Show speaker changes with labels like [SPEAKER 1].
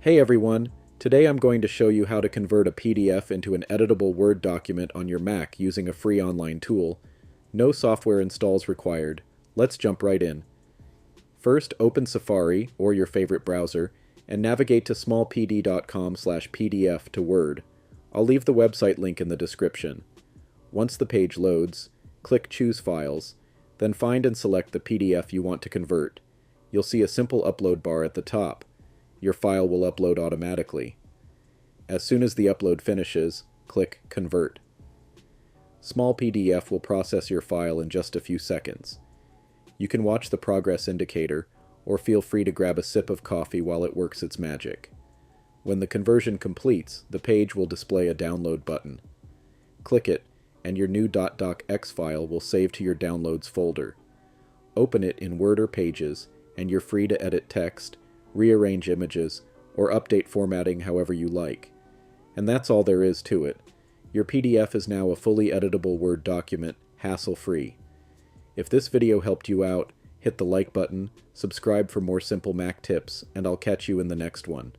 [SPEAKER 1] Hey everyone! Today I'm going to show you how to convert a PDF into an editable Word document on your Mac using a free online tool. No software installs required. Let's jump right in. First, open Safari, or your favorite browser, and navigate to smallpd.com/pdf to Word. I'll leave the website link in the description. Once the page loads, click Choose Files, then find and select the PDF you want to convert. You'll see a simple upload bar at the top. Your file will upload automatically. As soon as the upload finishes, click Convert. Small PDF will process your file in just a few seconds. You can watch the progress indicator, or feel free to grab a sip of coffee while it works its magic. When the conversion completes, the page will display a download button. Click it, and your new .docx file will save to your Downloads folder. Open it in Word or Pages, and you're free to edit text, rearrange images, or update formatting however you like. And that's all there is to it. Your PDF is now a fully editable Word document, hassle-free. If this video helped you out, hit the like button, subscribe for more simple Mac tips, and I'll catch you in the next one.